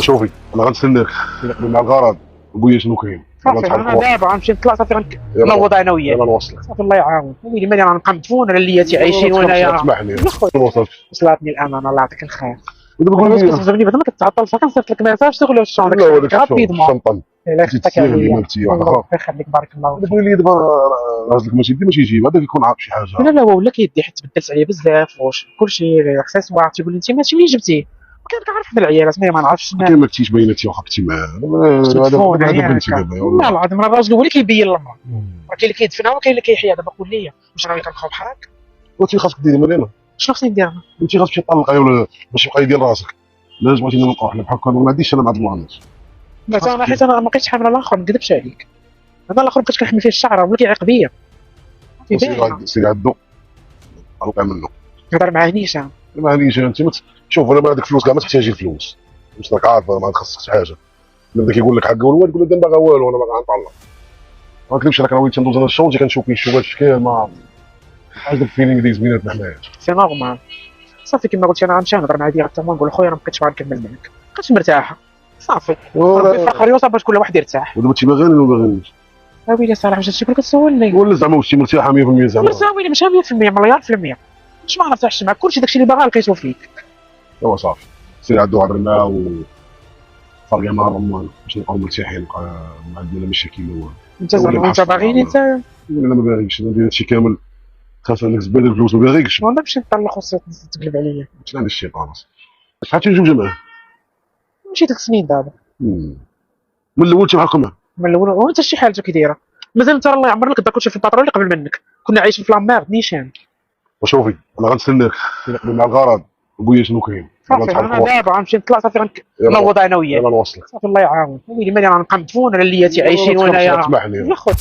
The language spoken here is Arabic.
شوفي انا غنستناك مع الغرض وقولي شنو كاين. صافي انا دابا غنمشي نطلع صافي غنوض انا وياك. يلا نوصلك صافي الله يعاون ويلي مالي غنبقى مدفون على اللياتي عايشين وانايا. تسمحني خويا وصلتني الامانه الله يعطيك الخير. ودابا قول بس لي كتعجبني بعدا ما كتعطلش كنصيفط لك ميساج تغلو الشون لا هذاك رابيدمون. الشنطه الله يخليك تسير عليا. لي واحد اخر. الله يخليك بارك الله فيك. قول لي دابا راسك ماشي ديما يجيب هذاك يكون عارف شي حاجه. لا هو ولا كيدي حيت تبدلت عليا بزاف واش كلشي اكسسوار تيقول لي انت ماشي منين جبتيه كنعرف من العيالات ما نعرفش كاين ما كنتيش باينه انت واخا كنتي معاه هذا بنتي دابا والله العظيم راه الراجل هو اللي كيبين المراه راه كاين اللي كيدفنها وكاين اللي كيحيا. دابا قول لي واش راه كنبقاو بحالك وانت خاصك ديري مالينا شنو خصني ندير انا؟ انت خاصك تمشي تطلقي ولا باش تبقى ديال راسك. لازم بغيتينا نبقاو حنا بحال هكا ما عنديش انا مع هاد المعاملات. لا انا حيت انا ما بقيتش حامل الاخر ما نكذبش عليك. هذا الاخر بقيت كنحمي فيه الشعر ولا كيعيق بيا. سير عندو طلقي منه هضر معاه نيشان ما عليش انت شوف انا ما هذاك الفلوس كاع ما تحتاجي الفلوس واش راك عارف ما خاصكش حاجه. بدا كيقول لك حق والوالد تقول له انا باغا والو انا باغا نطلق. ما نكذبش عليك راه وليت ندوز انا الشونجي كنشوف فيه شويه الشكل ما عاد الفيلينغ ديز بيناتنا حنايا. سي نورمال صافي كما قلت انا غنمشي نهضر مع ديريكتومون نقول خويا انا ما بقيتش باغي نكمل معاك بقيت مرتاحه صافي ربي فخر يوصل باش كل واحد يرتاح. ودابا انت باغيني ولا باغينيش؟ ويلي صراحه واش هادشي كله كتسولني ولا زعما واش انت مرتاحه 100% زعما؟ لا ويلي ماشي 100% مليار في المية واش ما نرتاحش معاك كلشي داكشي اللي باغا لقيتو فيك. ايوا صافي سير عندو هضر معاه و فرقي مع الرمان باش نبقاو مرتاحين ما عندنا لا مشاكل لا والو. انت زعما انت باغيني انت انا ما باغيش ندير هادشي كامل خاص عندك زباله الفلوس ما باغيكش. والله نمشي نطلق وتقلب عليا شنو هذا الشيطان شحال تجوج معاه؟ مشيت 3 سنين دابا. من الاول انت بحال معاه من الاول وانت شي حالته كي دايره مازال انت الله يعمر لك دا كلشي في الباترول اللي قبل منك كنا عايشين في لاميرد نيشان. وشوفي انا غنستناك مع الغرض وقولي شنو كاين. صافي انا دابا غنمشي نطلع صافي غنوض انا وياك. يلا نوصلك صافي الله يعاون ويلي مالي غنبقى مدفون على اللياتي عايشين وانايا. تسمحني يا خويا